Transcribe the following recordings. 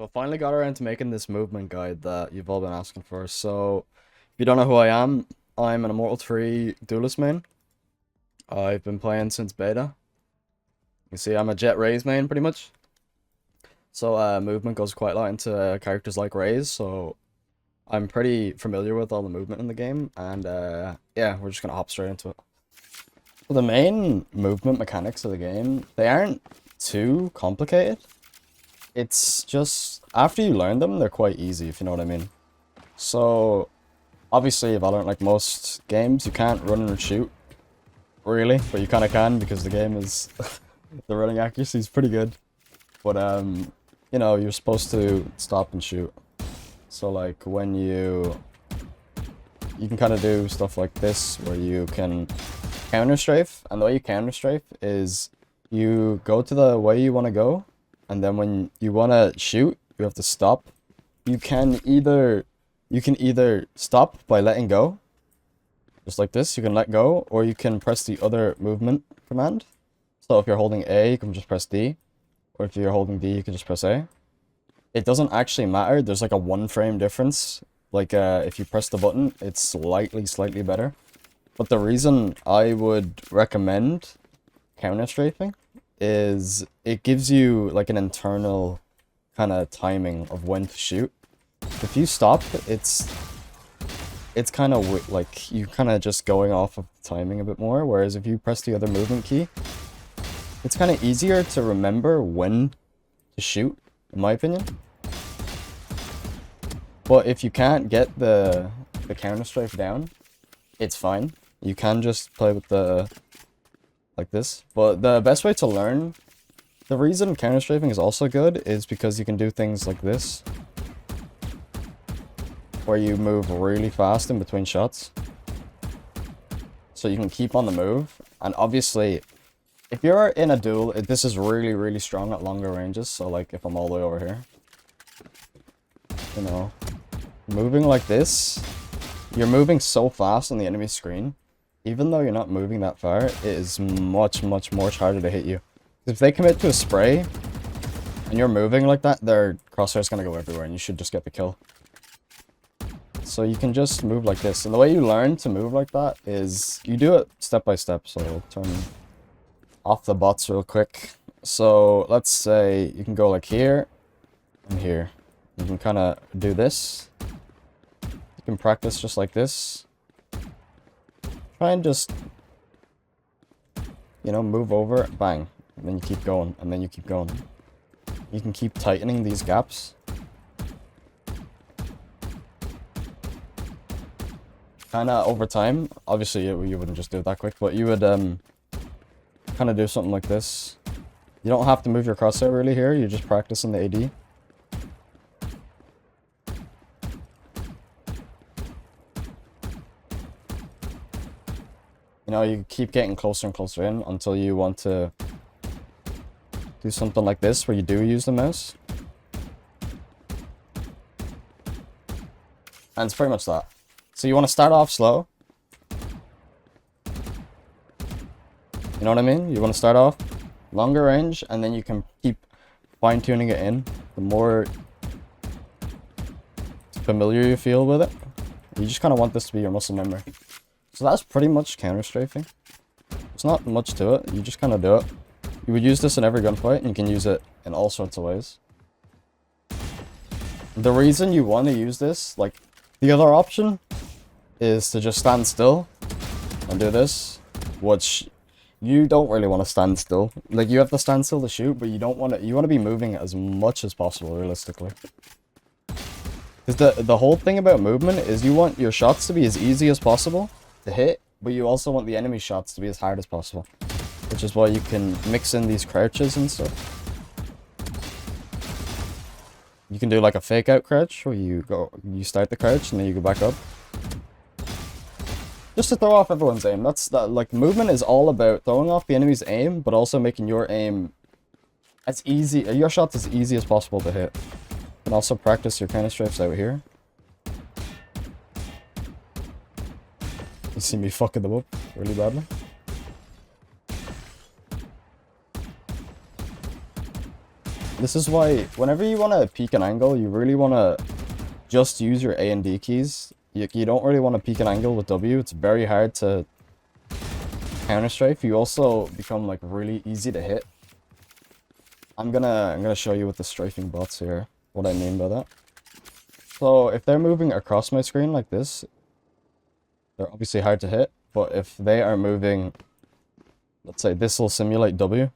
So I finally got around to making this movement guide that you've all been asking for. So if you don't know who I am, I'm an Immortal 3 duelist main. I've been playing since beta. You see, I'm a Jett Raze main pretty much. So movement goes quite a lot into characters like Raze, so I'm pretty familiar with all the movement in the game, and yeah, we're just gonna hop straight into it. So the main movement mechanics of the game, they aren't too complicated. It's just, after you learn them, they're quite easy, if you know what I mean. So, obviously, Valorant, like most games, you can't run and shoot, really, but you kind of can, because the game is, the running accuracy is pretty good. But, you know, you're supposed to stop and shoot. So, like, when you can kind of do stuff like this, where you can counter strafe, and the way you counter strafe is you go to the way you want to go, and then when you want to shoot, you have to stop. You can either stop by letting go, just like this, you can let go, or you can press the other movement command. So if you're holding A, you can just press D, or if you're holding D, you can just press A. It doesn't actually matter, there's like a 1 frame difference. Like if you press the button, it's slightly better. But the reason I would recommend counter strafing is it gives you like an internal kind of timing of when to shoot. If you stop, it's kind of like you kind of just going off of the timing a bit more, whereas if you press the other movement key, it's kind of easier to remember when to shoot, in my opinion. But if you can't get the counter strafe down, it's fine. You can just play with the like this. But the best way to learn, the reason counter strafing is also good is because you can do things like this, where you move really fast in between shots. So you can keep on the move. And obviously, if you're in a duel, this is really strong at longer ranges. So like if I'm all the way over here, you know, moving like this, you're moving so fast on the enemy screen. Even though you're not moving that far, it is much more harder to hit you. If they commit to a spray, and you're moving like that, their crosshair's gonna go everywhere, and you should just get the kill. So you can just move like this. And the way you learn to move like that is, you do it step by step. So I'll turn off the bots real quick. So let's say you can go like here, and here. You can kind of do this. You can practice just like this. Try and just, you know, move over, bang, and then you keep going, and then you keep going. You can keep tightening these gaps. Kind of over time, obviously you wouldn't just do it that quick, but you would kind of do something like this. You don't have to move your crosshair really here, you're just practicing the AD. You know, you keep getting closer and closer in until you want to do something like this where you do use the mouse. And it's pretty much that. So you want to start off slow. You know what I mean? You want to start off longer range, and then you can keep fine-tuning it in. The more familiar you feel with it, you just kind of want this to be your muscle memory. So that's pretty much counter strafing. There's not much to it, you just kind of do it. You would use this in every gunfight, and you can use it in all sorts of ways. The reason you want to use this, like, the other option is to just stand still and do this, which you don't really want to stand still. Like, you have to stand still to shoot, but you don't want to, you want to be moving as much as possible, realistically. Because the whole thing about movement is you want your shots to be as easy as possible to hit, but you also want the enemy shots to be as hard as possible, which is why you can mix in these crouches and stuff. You can do like a fake out crouch where you start the crouch and then you go back up, just to throw off everyone's aim. Like, movement is all about throwing off the enemy's aim, but also making your aim as easy, your shots as easy as possible to hit. You can also practice your counter strafes out here. You see me fucking them up really badly. This is why whenever you want to peek an angle, you really want to just use your A and D keys. You don't really want to peek an angle with W. It's very hard to counter strafe. You also become like really easy to hit. I'm gonna show you with the strafing bots here what I mean by that. So if they're moving across my screen like this, they're obviously hard to hit. But if they are moving, let's say this will simulate W,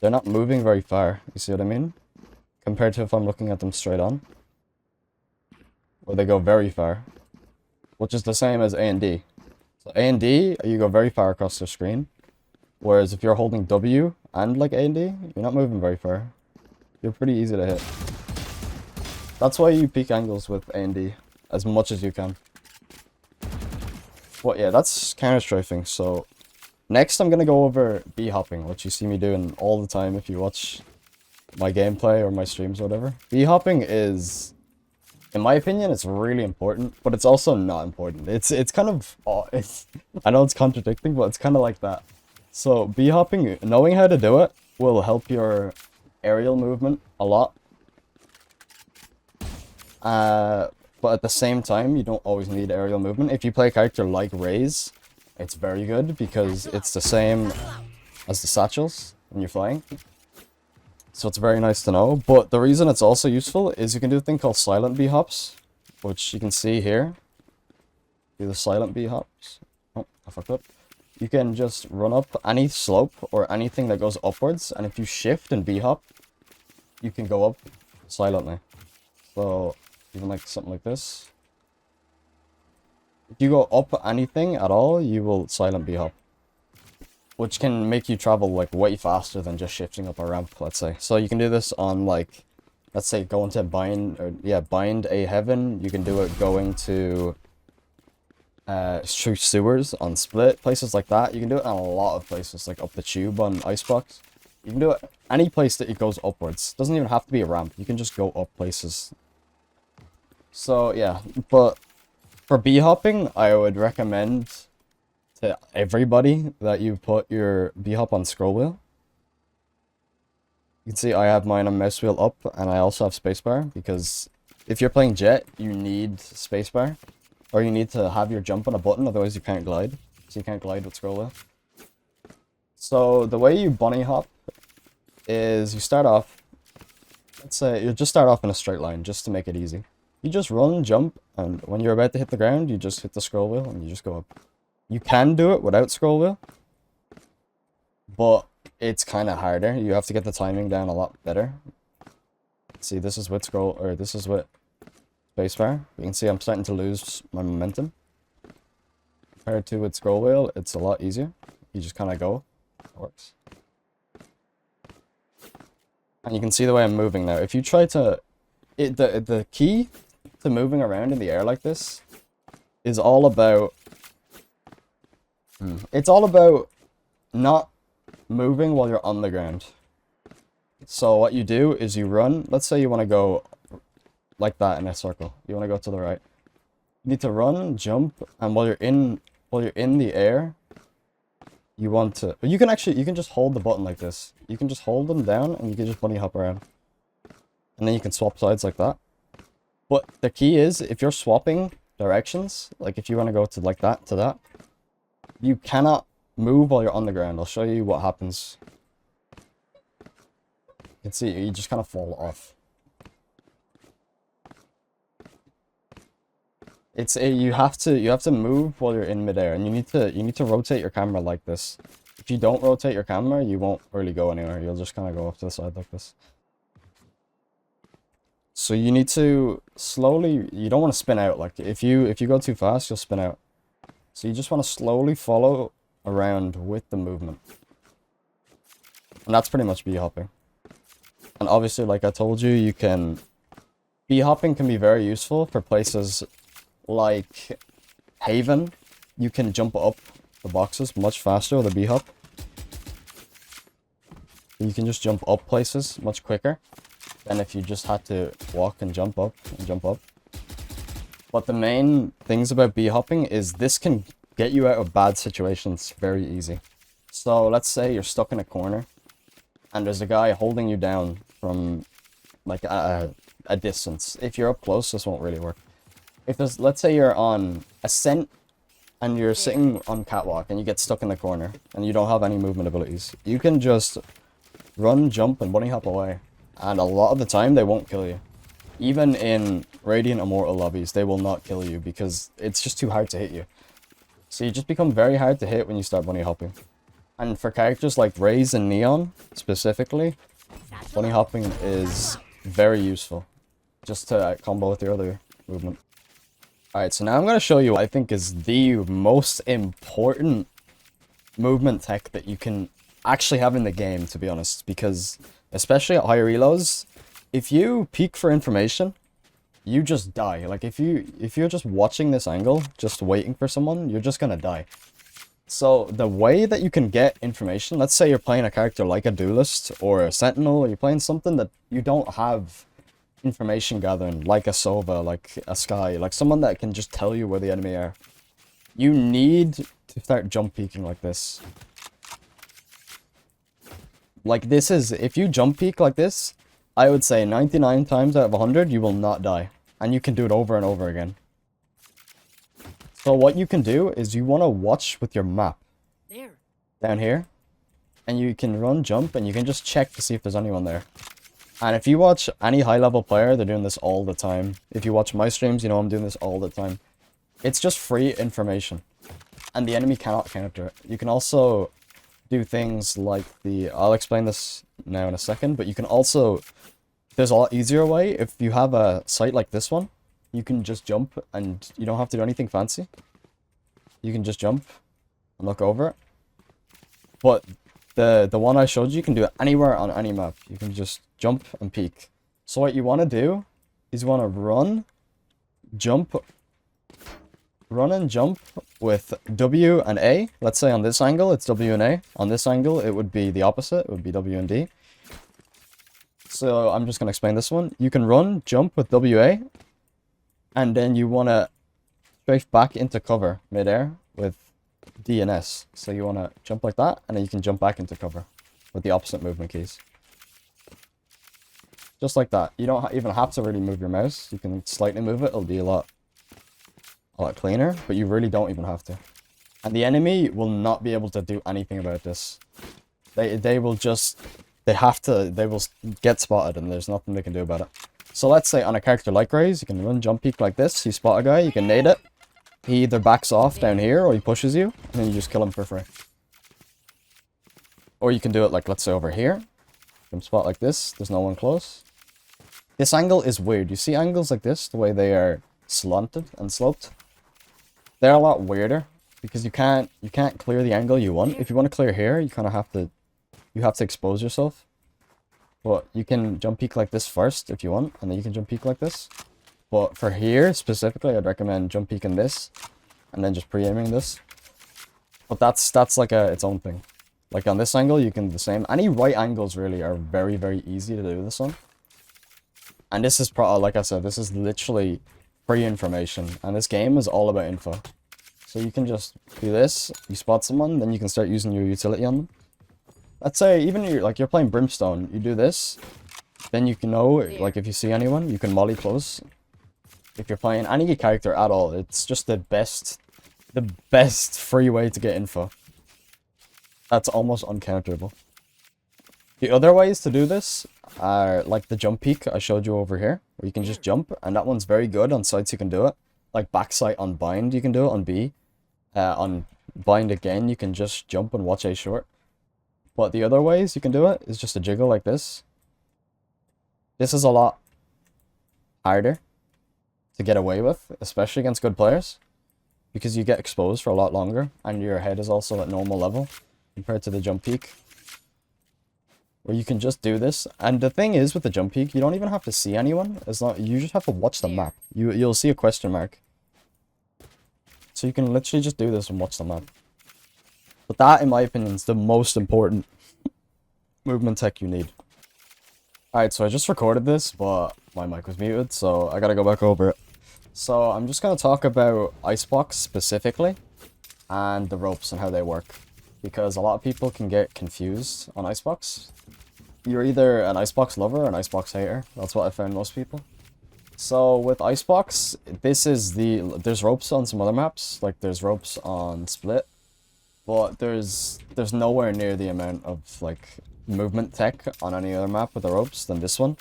they're not moving very far. You see what I mean? Compared to if I'm looking at them straight on, where they go very far, which is the same as A and D. So A and D, you go very far across the screen, whereas if you're holding W and like A and D, you're not moving very far. You're pretty easy to hit. That's why you peek angles with A and D as much as you can. Well, yeah, that's counter strafing. So next I'm gonna go over B hopping, which you see me doing all the time if you watch my gameplay or my streams or whatever. B hopping is, in my opinion, it's really important, but it's also not important. It's kind of, I know it's contradicting, but it's kind of like that. So B hopping, knowing how to do it will help your aerial movement a lot. But at the same time, you don't always need aerial movement. If you play a character like Raze, it's very good because it's the same as the satchels when you're flying. So it's very nice to know. But the reason it's also useful is you can do a thing called silent B hops, which you can see here. Do the silent B hops. Oh, I fucked up. You can just run up any slope or anything that goes upwards, and if you shift and B hop, you can go up silently. So even like something like this. If you go up anything at all, you will silent B hop, which can make you travel like way faster than just shifting up a ramp, let's say. So you can do this on like, let's say going to bind a heaven. You can do it going to through sewers on split, places like that. You can do it on a lot of places, like up the tube on Icebox. You can do it any place that it goes upwards. Doesn't even have to be a ramp. You can just go up places. So yeah, but for B hopping, I would recommend to everybody that you put your B hop on scroll wheel. You can see I have mine on mouse wheel up, and I also have spacebar, because if you're playing Jett, you need spacebar, or you need to have your jump on a button, otherwise you can't glide. So you can't glide with scroll wheel. So the way you bunny hop is you start off, let's say you just start off in a straight line just to make it easy. You just run, jump, and when you're about to hit the ground, you just hit the scroll wheel and you just go up. You can do it without scroll wheel, but it's kind of harder. You have to get the timing down a lot better. See, this is with scroll, or this is with spacebar. You can see I'm starting to lose my momentum. Compared to with scroll wheel, it's a lot easier. You just kind of go. It works. And you can see the way I'm moving now. If you try to... the key to moving around in the air like this is all about... It's all about not moving while you're on the ground. So what you do is you run. Let's say you want to go like that in a circle. You want to go to the right. You need to run, jump, and while you're in the air, you want to... You can just hold the button like this. You can just hold them down and you can just bunny hop around. And then you can swap sides like that. But the key is, if you're swapping directions, like if you want to go to like that to that, you cannot move while you're on the ground. I'll show you what happens. You can see you just kind of fall off. It's a, you have to move while you're in midair, and you need to rotate your camera like this. If you don't rotate your camera, you won't really go anywhere. You'll just kind of go off to the side like this. So you need to slowly, you don't want to spin out. Like if you go too fast, you'll spin out. So you just want to slowly follow around with the movement. And that's pretty much B hopping. And obviously, like I told you, B hopping can be very useful for places like Haven. You can jump up the boxes much faster with a B hop. You can just jump up places much quicker than if you just had to walk and jump up and jump up. But the main things about B hopping is this can get you out of bad situations very easy. So let's say you're stuck in a corner and there's a guy holding you down from like a distance. If you're up close, this won't really work. If there's, let's say you're on Ascent and you're sitting on catwalk and you get stuck in the corner and you don't have any movement abilities, you can just run, jump, and bunny hop away. And a lot of the time, they won't kill you. Even in Radiant Immortal lobbies, they will not kill you because it's just too hard to hit you. So you just become very hard to hit when you start bunny hopping. And for characters like Raze and Neon, specifically, bunny hopping is very useful. Just to combo with your other movement. Alright, so now I'm going to show you what I think is the most important movement tech that you can actually have in the game, to be honest. Because, especially at higher reloads, if you peek for information, you just die. Like, if you're just watching this angle, just waiting for someone, you're just going to die. So, the way that you can get information, let's say you're playing a character like a Duelist or a Sentinel, or you're playing something that you don't have information gathering, like a Sova, like a Sky, like someone that can just tell you where the enemy are. You need to start jump peeking like this. Like this is, if you jump peek like this, I would say 99 times out of 100 you will not die. And you can do it over and over again. So what you can do is you want to watch with your map. There. Down here. And you can run, jump, and you can just check to see if there's anyone there. And if you watch any high-level player, they're doing this all the time. If you watch my streams, you know I'm doing this all the time. It's just free information. And the enemy cannot counter it. You can also do things like the... I'll explain this now in a second, but you can also... There's a lot easier way. If you have a site like this one, you can just jump and you don't have to do anything fancy. You can just jump and look over it. But the one I showed you can do it anywhere on any map. You can just jump and peek. So what you want to do is you want to run and jump with W and A. Let's say on this angle it's W and A. On this angle it would be the opposite. It would be W and D. So I'm just going to explain this one. You can run, jump with WA. And then you want to strafe back into cover midair with D and S. So you want to jump like that, and then you can jump back into cover with the opposite movement keys. Just like that. You don't even have to really move your mouse. You can slightly move it. It'll be a lot cleaner, but you really don't even have to. And the enemy will not be able to do anything about this. They will get spotted, and there's nothing they can do about it. So let's say on a character like Raze, you can run, jump, peek like this. You spot a guy, you can nade it. He either backs off down here, or he pushes you, and then you just kill him for free. Or you can do it like, let's say over here. You can spot like this, there's no one close. This angle is weird. You see angles like this, the way they are slanted and sloped? They're a lot weirder, because you can't clear the angle you want. If you want to clear here, you kind of have to, expose yourself. But you can jump peek like this first if you want, and then you can jump peek like this. But for here, specifically, I'd recommend jump peeking this, and then just pre-aiming this. But that's like its own thing. Like on this angle, you can do the same. Any right angles really are very, very easy to do this on. And this is, like I said, this is literally free information. And this game is all about info. So you can just do this, you spot someone, then you can start using your utility on them. Let's say even you're playing Brimstone, you do this, then you can know, like if you see anyone, you can molly close. If you're playing any character at all, it's just the best free way to get info. That's almost uncounterable. The other ways to do this are like the jump peek I showed you over here, where you can just jump, and that one's very good on sites you can do it. Like backside on bind, you can do it on B. On bind again, you can just jump and watch A short. But the other ways you can do it is just a jiggle like this. This is a lot harder to get away with, especially against good players, because you get exposed for a lot longer, and your head is also at normal level compared to the jump peek, where you can just do this. And the thing is with the jump peek, you don't even have to see anyone. You just have to watch the map. You'll see a question mark. So you can literally just do this and watch the map. But that, in my opinion, is the most important movement tech you need. Alright, so I just recorded this, but my mic was muted, so I gotta go back over it. So I'm just gonna talk about Icebox specifically, and the ropes and how they work. Because a lot of people can get confused on Icebox. you're either an Icebox lover or an Icebox hater. That's what I found most people. So with Icebox, there's ropes on some other maps, like there's ropes on Split, but there's nowhere near the amount of like movement tech on any other map with the ropes than this one.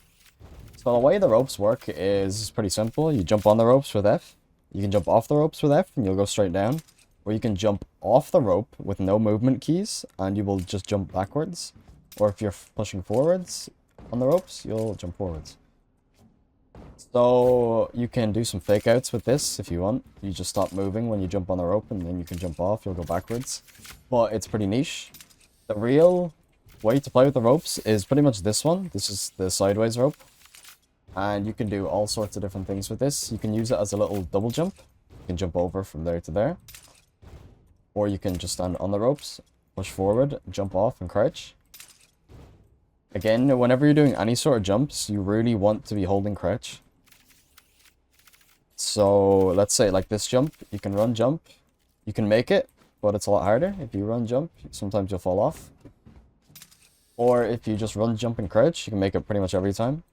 So the way the ropes work is pretty simple. You jump on the ropes with F, you can jump off the ropes with F and you'll go straight down, or you can jump off the rope with no movement keys and you will just jump backwards, or if you're pushing forwards on the ropes, you'll jump forwards. So you can do some fake outs with this if you want. You just stop moving when you jump on the rope and then you can jump off, you'll go backwards. But it's pretty niche. The real way to play with the ropes is pretty much this one. This is the sideways rope. And you can do all sorts of different things with this. You can use it as a little double jump. You can jump over from there to there. Or you can just stand on the ropes, push forward, jump off and crouch. Again, whenever you're doing any sort of jumps, you really want to be holding crouch. So let's say like this jump, you can run jump, you can make it, but it's a lot harder. If you run jump, sometimes you'll fall off. Or if you just run jump and crouch, you can make it pretty much every time.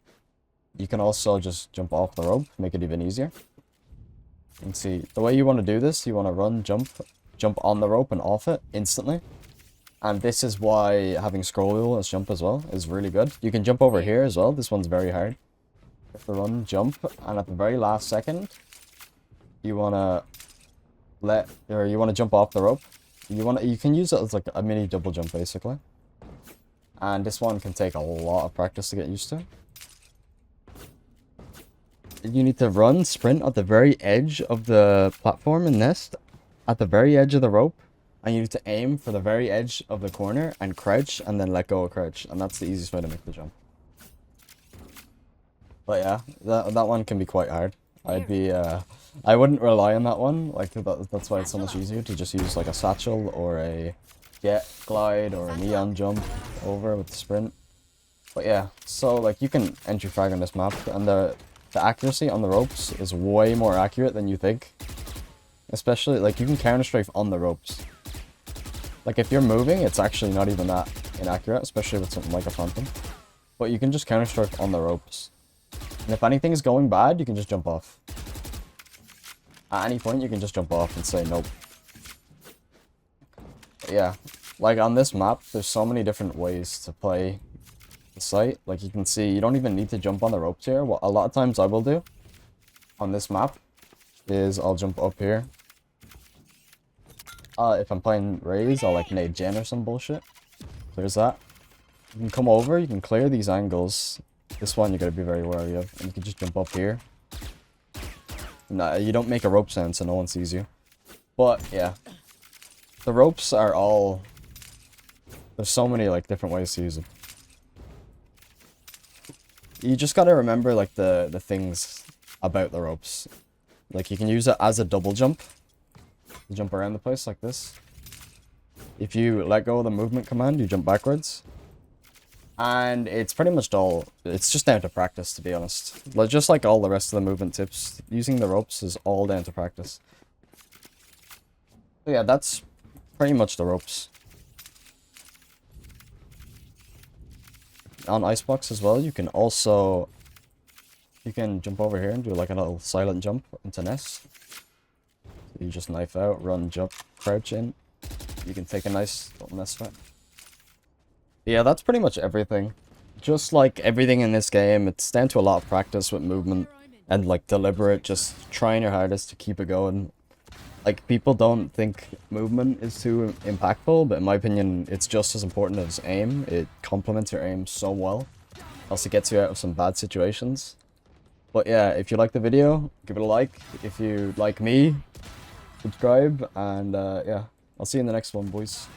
You can also just jump off the rope, make it even easier. You can see the way you want to do this, you want to run jump on the rope and off it instantly. And this is why having scroll wheel as jump as well is really good. You can jump over here as well. This one's very hard. You have to run jump, and at the very last second, you wanna jump off the rope. You can use it as like a mini double jump basically. And this one can take a lot of practice to get used to. You need to run, sprint at the very edge of the platform and nest, at the very edge of the rope, and you need to aim for the very edge of the corner and crouch and then let go of crouch, and that's the easiest way to make the jump. But yeah, that one can be quite hard. I wouldn't rely on that one. Like that's why it's so much easier to just use like a satchel or a Jett glide or a neon jump over with the sprint. But yeah, so like you can entry frag on this map, and the accuracy on the ropes is way more accurate than you think. Especially like you can counter strafe on the ropes. Like if you're moving, it's actually not even that inaccurate, especially with something like a phantom. But you can just counter strafe on the ropes. And if anything is going bad, you can just jump off. At any point, you can just jump off and say nope. But yeah, like on this map, there's so many different ways to play the site. Like you can see, you don't even need to jump on the ropes here. What a lot of times I will do on this map is I'll jump up here. If I'm playing Raze, I'll like nade Jen or some bullshit. There's that. You can come over, you can clear these angles. This one you gotta be very wary of, and you can just jump up here. Nah, you don't make a rope sound so no one sees you. But yeah, the ropes are all, there's so many like different ways to use them. You just gotta remember like the things about the ropes. Like you can use it as a double jump. You jump around the place like this. If you let go of the movement command, you jump backwards. And it's pretty much it's just down to practice, to be honest. Like, just like all the rest of the movement tips, using the ropes is all down to practice. So yeah, that's pretty much the ropes. On Icebox as well, you can jump over here and do like a little silent jump into nest. So you just knife out, run, jump, crouch in. You can take a nice little nest fight. Yeah, that's pretty much everything. Just like everything in this game, it's down to a lot of practice with movement and like deliberate, just trying your hardest to keep it going. Like, people don't think movement is too impactful, but in my opinion, it's just as important as aim. It complements your aim so well. Also gets you out of some bad situations. But yeah, if you like the video, give it a like. If you like me, subscribe, and yeah, I'll see you in the next one, boys.